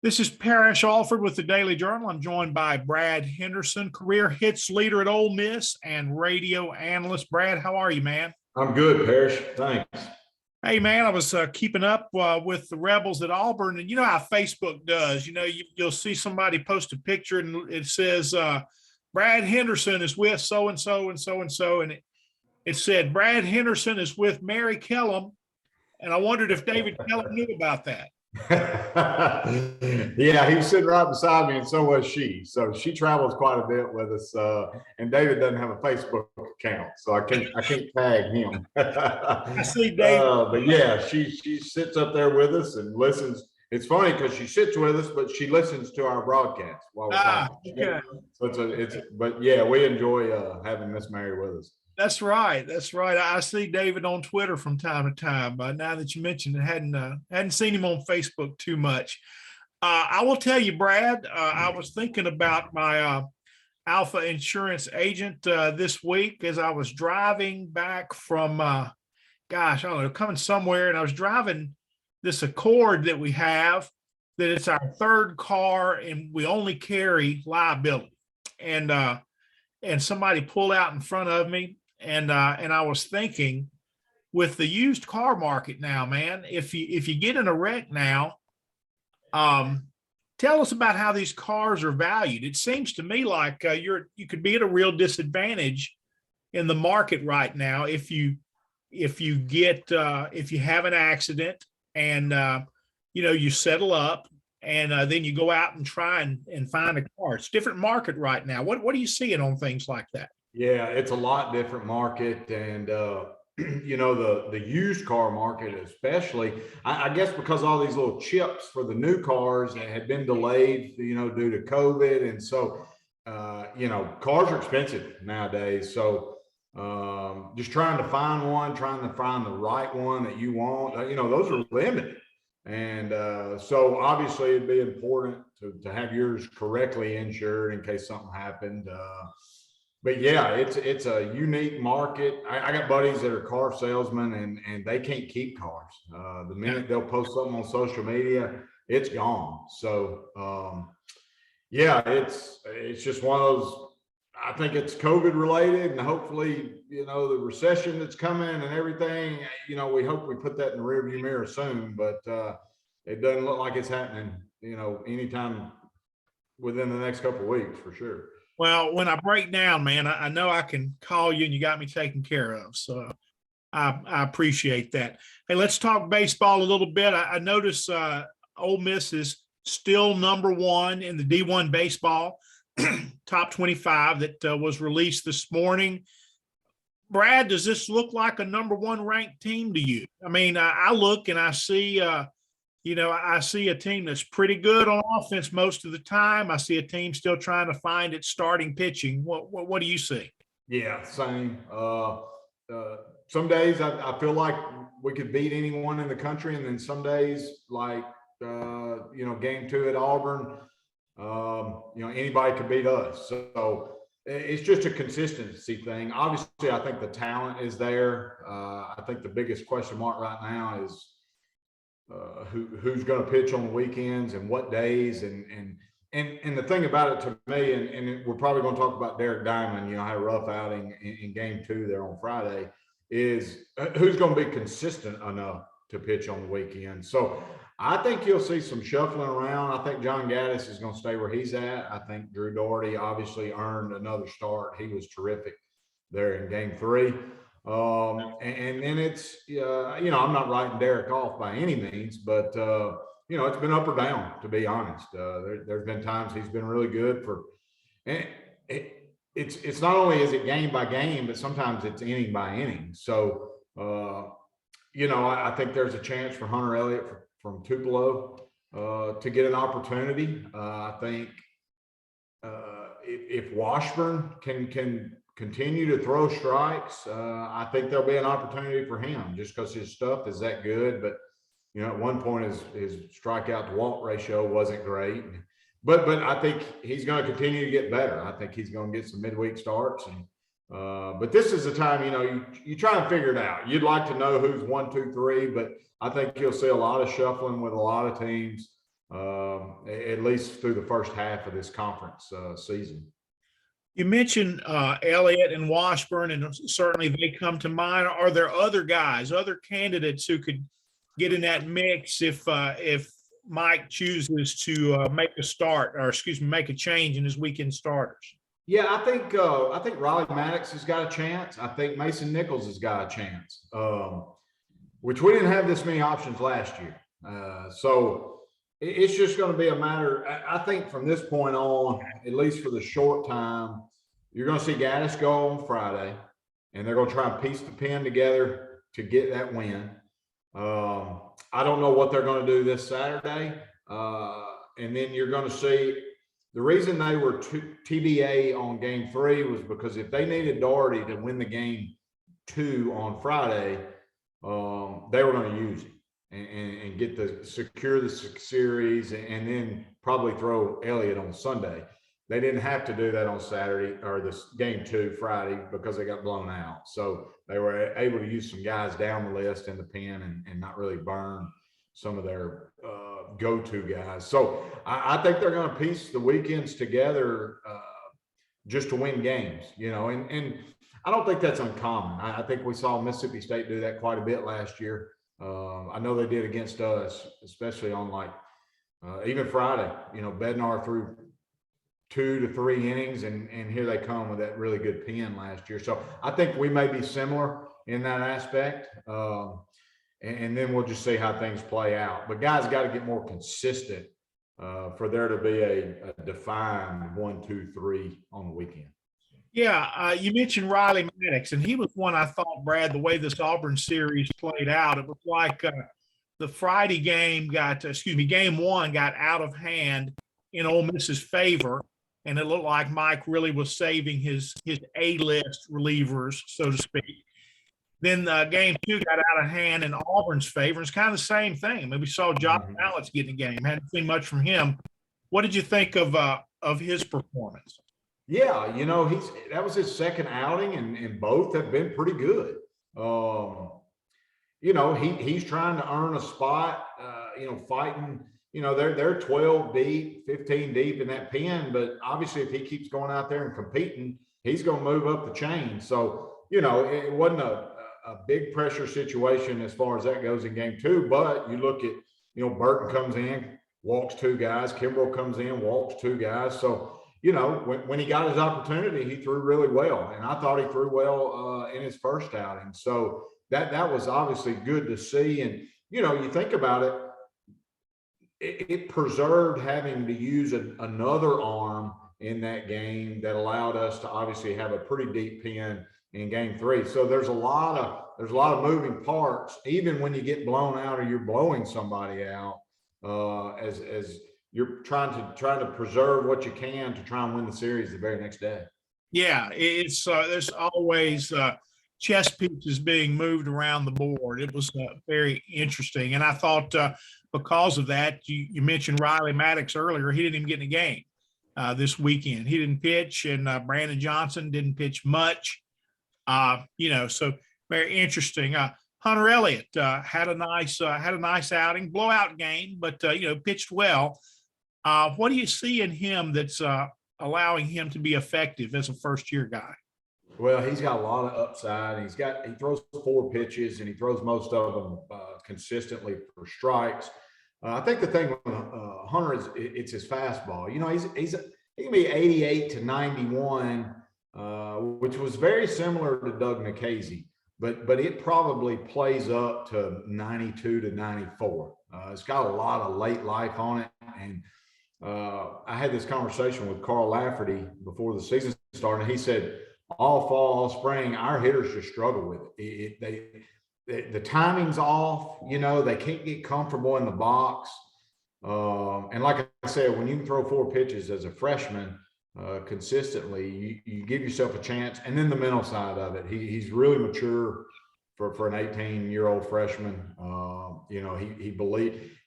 This is Parrish Alford with the Daily Journal. I'm joined by Brad Henderson, career hits leader at Ole Miss and radio analyst. Brad, how are you, man? I'm good, Parrish. Thanks. Hey, man, I was keeping up with the Rebels at Auburn, and you know how Facebook does. You'll see somebody post a picture, and it says Brad Henderson is with so and so and so and so, and it said Brad Henderson is with Mary Kellum, and I wondered if David Kellum knew about that. Yeah, he was sitting right beside me, and so was she. So she travels quite a bit with us. And David doesn't have a Facebook account, so I can't tag him. I see David. But yeah, she sits up there with us and listens. It's funny because she sits with us, but she listens to our broadcast while we're talking. Okay. So but yeah, we enjoy having Miss Mary with us. That's right. That's right. I see David on Twitter from time to time. Now that you mentioned it, hadn't seen him on Facebook too much. I will tell you, Brad. I was thinking about my Alpha Insurance agent this week as I was driving back from, I don't know, coming somewhere, and I was driving this Accord that we have. That it's our third car, and we only carry liability. And somebody pulled out in front of me. And I was thinking, with the used car market now, man, if you get in a wreck now, tell us about how these cars are valued. It seems to me like you could be at a real disadvantage in the market right now if you have an accident and you settle up and then you go out and try and find a car. It's a different market right now. What are you seeing on things like that? Yeah, it's a lot different market, and the used car market, especially, I guess because all these little chips for the new cars had been delayed, due to COVID, and so cars are expensive nowadays. So just trying to find the right one that you want, those are limited, and so obviously it'd be important to have yours correctly insured in case something happened. But yeah, it's a unique market. I got buddies that are car salesmen, and they can't keep cars. The minute they'll post something on social media, it's gone. So yeah, it's just one of those. I think it's COVID related, and hopefully, the recession that's coming and everything. We hope we put that in the rearview mirror soon, but it doesn't look like it's happening. Anytime within the next couple of weeks, for sure. Well, when I break down, man, I know I can call you and you got me taken care of. So I appreciate that. Hey, let's talk baseball a little bit. I notice Ole Miss is still number one in the D1 baseball, top 25 that was released this morning. Brad, does this look like a number one ranked team to you? I mean, I look and I see I see a team that's pretty good on offense most of the time. I see a team still trying to find its starting pitching. What do you see? Yeah, same. Some days I feel like we could beat anyone in the country, and then some days, like game 2 at Auburn, anybody could beat us. So it's just a consistency thing. Obviously, I think the talent is there. I think the biggest question mark right now is who's going to pitch on the weekends and what days, and the thing about it to me, and we're probably going to talk about Derek Diamond, had a rough outing in game 2 there on Friday, is who's going to be consistent enough to pitch on the weekend. So I think you'll see some shuffling around. I think John Gaddis is going to stay where he's at. I think Drew Doherty obviously earned another start. He was terrific there in game 3. And then it's, I'm not writing Derek off by any means, but, it's been up or down, to be honest. There's been times he's been really good and it's not only is it game by game, but sometimes it's inning by inning. So, I think there's a chance for Hunter Elliott from Tupelo to get an opportunity. I think if Washburn can continue to throw strikes, I think there'll be an opportunity for him just because his stuff is that good. But, at one point his strikeout to walk ratio wasn't great. But I think he's going to continue to get better. I think he's going to get some midweek starts. And but this is the time, you try and figure it out. You'd like to know who's 1, 2, 3, but I think you'll see a lot of shuffling with a lot of teams. at least through the first half of this conference season. You mentioned Elliott and Washburn, and certainly they come to mind. Are there other guys, other candidates who could get in that mix if Mike chooses to make a start, or make a change in his weekend starters? Yeah, I think Riley Maddox has got a chance. I think Mason Nichols has got a chance, which we didn't have this many options last year. So it's just going to be a matter. I think from this point on, at least for the short time, you're going to see Gaddis go on Friday, and they're going to try and piece the pen together to get that win. I don't know what they're going to do this Saturday. And then you're going to see the reason they were TBA on game 3 was because if they needed Doherty to win the game 2 on Friday, they were going to use him and get secure the series and then probably throw Elliott on Sunday. They didn't have to do that on Saturday or this game 2 Friday because they got blown out. So they were able to use some guys down the list in the pen and not really burn some of their go-to guys. So I think they're going to piece the weekends together just to win games, and I don't think that's uncommon. I think we saw Mississippi State do that quite a bit last year. I know they did against us, especially on even Friday, Bednar threw 2 to 3 innings and here they come with that really good pen last year. So I think we may be similar in that aspect. And then we'll just see how things play out. But guys got to get more consistent for there to be a defined 1, 2, 3 on the weekend. Yeah, you mentioned Riley Maddox, and he was one I thought, Brad, the way this Auburn series played out, it was like the Friday game game 1 got out of hand in Ole Miss's favor, and it looked like Mike really was saving his A-list relievers, so to speak. Then game 2 got out of hand in Auburn's favor. It's kind of the same thing. I mean, we saw Josh Ballott's getting a game. Hadn't seen much from him. What did you think of his performance? Yeah, that was his second outing, and both have been pretty good. He's trying to earn a spot. Fighting. They're 12 deep, 15 deep in that pen, but obviously if he keeps going out there and competing, he's going to move up the chain. So it wasn't a big pressure situation as far as that goes in game 2, but you look at, Burton comes in, walks 2 guys, Kimbrell comes in, walks 2 guys. So, when he got his opportunity, he threw really well. And I thought he threw well in his first outing. So that was obviously good to see. And, you think about it, it preserved having to use another arm in that game that allowed us to obviously have a pretty deep pen in game 3. So there's a lot of moving parts, even when you get blown out or you're blowing somebody out, as you're trying to preserve what you can to try and win the series the very next day. Yeah, it's there's always chess pieces being moved around the board. It was very interesting, and I thought because of that, you mentioned Riley Maddox earlier. He didn't even get in a game this weekend. He didn't pitch, and Brandon Johnson didn't pitch much. So very interesting. Hunter Elliott had a nice outing, blowout game, but pitched well. What do you see in him that's allowing him to be effective as a first-year guy? Well, he's got a lot of upside. He throws 4 pitches, and he throws most of them consistently for strikes. I think the thing with Hunter is it's his fastball. He can be 88 to 91. Which was very similar to Doug Nikhazy, but it probably plays up to 92 to 94. It's got a lot of late life on it. And I had this conversation with Carl Lafferty before the season started. And he said, all fall, all spring, our hitters just struggle with it. The timing's off, they can't get comfortable in the box. And like I said, when you can throw 4 pitches as a freshman, consistently, you give yourself a chance. And then the mental side of it, he's really mature for an 18-year-old freshman.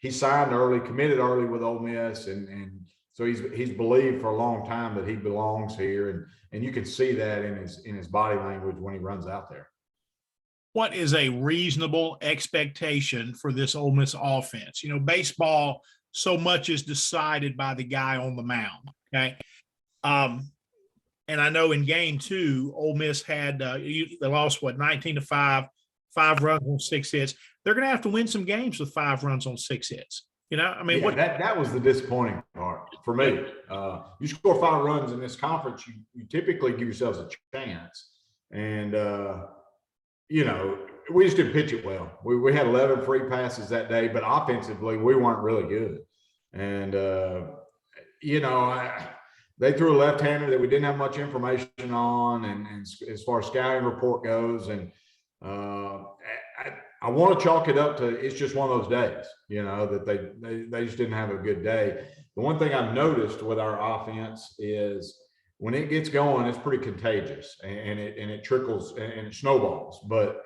He signed early, committed early with Ole Miss, and so he's believed for a long time that he belongs here, and you can see that in his body language when he runs out there. What is a reasonable expectation for this Ole Miss offense? Baseball so much is decided by the guy on the mound. Okay. And I know in game 2, Ole Miss had they lost 19-5, 5 runs on 6 hits. They're going to have to win some games with 5 runs on 6 hits. You know, I mean, that was the disappointing part for me. You score 5 runs in this conference, you typically give yourselves a chance, and you know, we just didn't pitch it well. We had 11 free passes that day, but offensively we weren't really good, and you know, they threw a left-hander that we didn't have much information on, and as far as scouting report goes, and I want to chalk it up to it's just one of those days, you know, that they just didn't have a good day. The one thing I've noticed with our offense is when it gets going, it's pretty contagious, and it trickles and it snowballs. But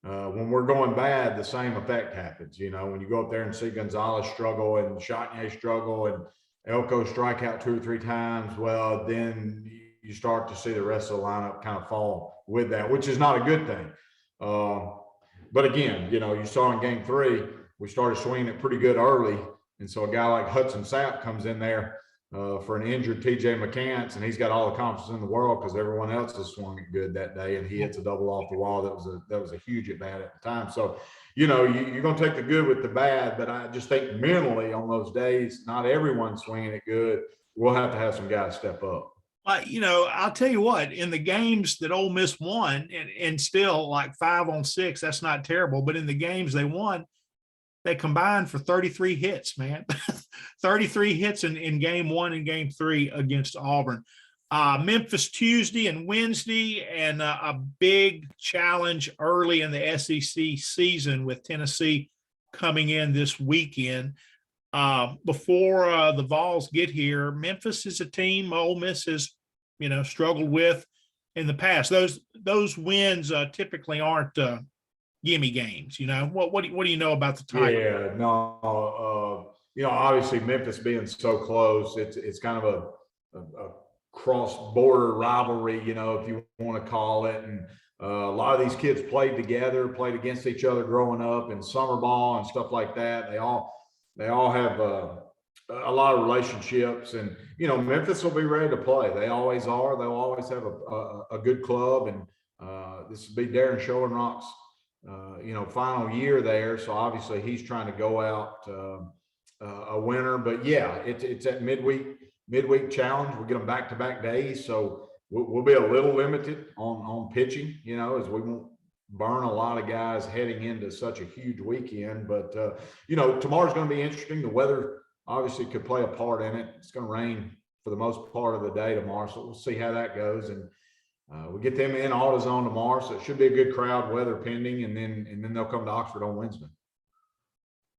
when we're going bad, the same effect happens. You know, when you go up there and see Gonzalez struggle and Chatagnier struggle and Elko strike out 2 or 3 times, well, then you start to see the rest of the lineup kind of fall with that, which is not a good thing. But again, you know, you saw in game 3, we started swinging it pretty good early. And so a guy like Hudson Sapp comes in there for an injured TJ McCants, and he's got all the confidence in the world because everyone else has swung it good that day. And he hits a double off the wall. That was a huge at bat at the time. So, you know, you're going to take the good with the bad, but I just think mentally on those days, not everyone's swinging it good. We'll have to have some guys step up. You know, I'll tell you what, in the games that Ole Miss won, and still like 5 on 6, that's not terrible. But in the games they won, they combined for 33 hits, man. 33 hits in game 1 and game 3 against Auburn. Memphis Tuesday and Wednesday, and a big challenge early in the SEC season with Tennessee coming in this weekend. Before the Vols get here, Memphis is a team Ole Miss has, you know, struggled with in the past. Those wins typically aren't gimme games. You know, what do you know about the Tigers? Yeah, no, you know, obviously Memphis being so close, it's kind of a cross-border rivalry, you know, if you want to call it. And a lot of these kids played together, played against each other growing up in summer ball and stuff like that. They all have a lot of relationships, and you know, Memphis will be ready to play. They always are. They'll always have a good club, and this will be Darren Schoenrock's you know, final year there. So obviously he's trying to go out a winner. But yeah, it's that midweek challenge. We get them back-to-back days, so we'll be a little limited on pitching, you know, as we won't burn a lot of guys heading into such a huge weekend. But you know, tomorrow's going to be interesting. The weather obviously could play a part in it. It's going to rain for the most part of the day tomorrow, so we'll see how that goes. And we get them in AutoZone tomorrow, so it should be a good crowd, weather pending, and then they'll come to Oxford on Wednesday.